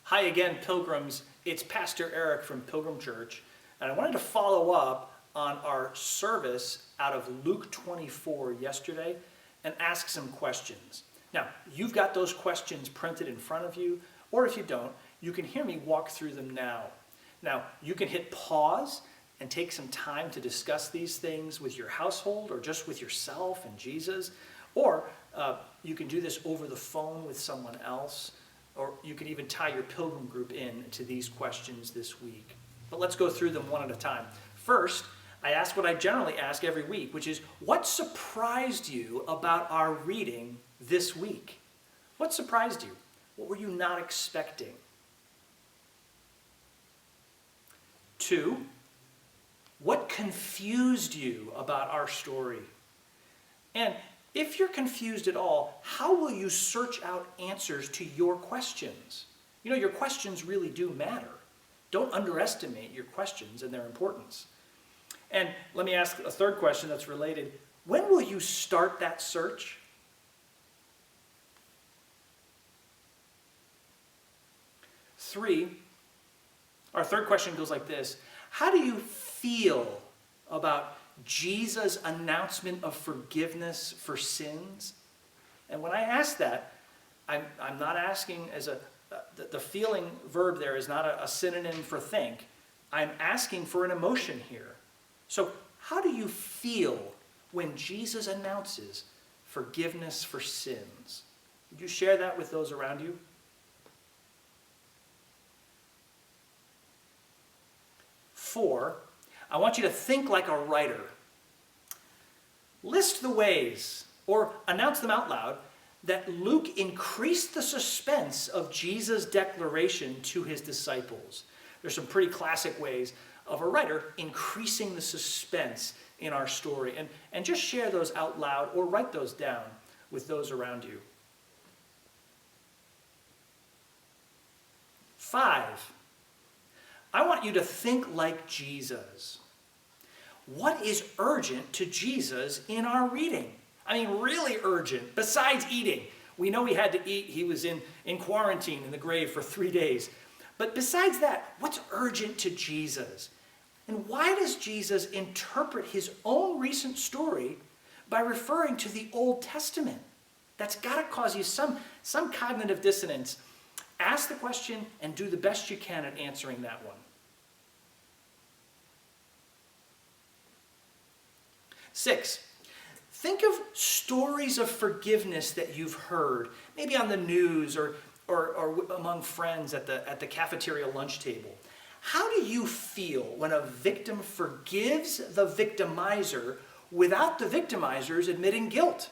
Hi again, Pilgrims. It's Pastor Erik from Pilgrim Church, and I wanted to follow up on our service out of Luke 24 yesterday and ask some questions. Now, you've got those questions printed in front of you, or if you don't, you can hear me walk through them now. Now, you can hit pause and take some time to discuss these things with your household or just with yourself and Jesus, or you can do this over the phone with someone else, or you can even tie your pilgrim group in to these questions this week. But let's go through them one at a time. First, I ask what I generally ask every week, which is, what surprised you about our reading this week? What surprised you? What were you not expecting? 2, what confused you about our story? And if you're confused at all, how will you search out answers to your questions? You know, your questions really do matter. Don't underestimate your questions and their importance. And let me ask a third question that's related. When will you start that search? Our third question goes like this. How do you feel about Jesus' announcement of forgiveness for sins? And when I ask that, I'm not asking as the feeling verb there is not a synonym for think. I'm asking for an emotion here. So how do you feel when Jesus announces forgiveness for sins? Would you share that with those around you? 4, I want you to think like a writer. List the ways, or announce them out loud, that Luke increased the suspense of Jesus' declaration to his disciples. There's some pretty classic ways of a writer increasing the suspense in our story. And just share those out loud or write those down with those around you. 5, I want you to think like Jesus. What is urgent to Jesus in our reading? I mean, really urgent, besides eating. We know he had to eat. He was in quarantine in the grave for 3 days. But besides that, what's urgent to Jesus? And why does Jesus interpret his own recent story by referring to the Old Testament? That's got to cause you some cognitive dissonance. Ask the question and do the best you can at answering that one. 6, think of stories of forgiveness that you've heard, maybe on the news or among friends at the cafeteria lunch table. How do you feel when a victim forgives the victimizer without the victimizers admitting guilt?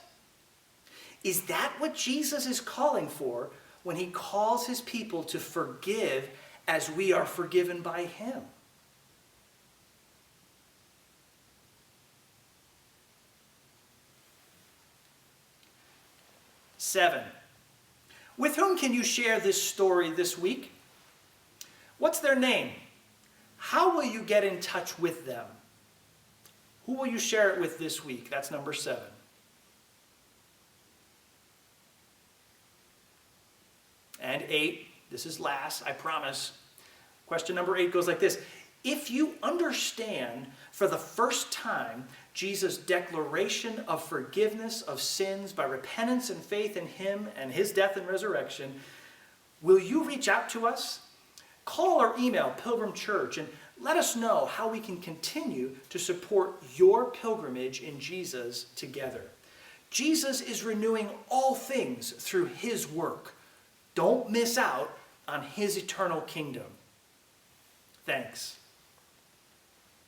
Is that what Jesus is calling for when he calls his people to forgive as we are forgiven by him? 7, with whom can you share this story this week? What's their name? How will you get in touch with them? Who will you share it with this week? That's number 7. And 8, this is last, I promise. Question number 8 goes like this. If you understand for the first time Jesus' declaration of forgiveness of sins by repentance and faith in him and his death and resurrection, will you reach out to us? Call or email Pilgrim Church and let us know how we can continue to support your pilgrimage in Jesus together. Jesus is renewing all things through his work. Don't miss out on his eternal kingdom. Thanks.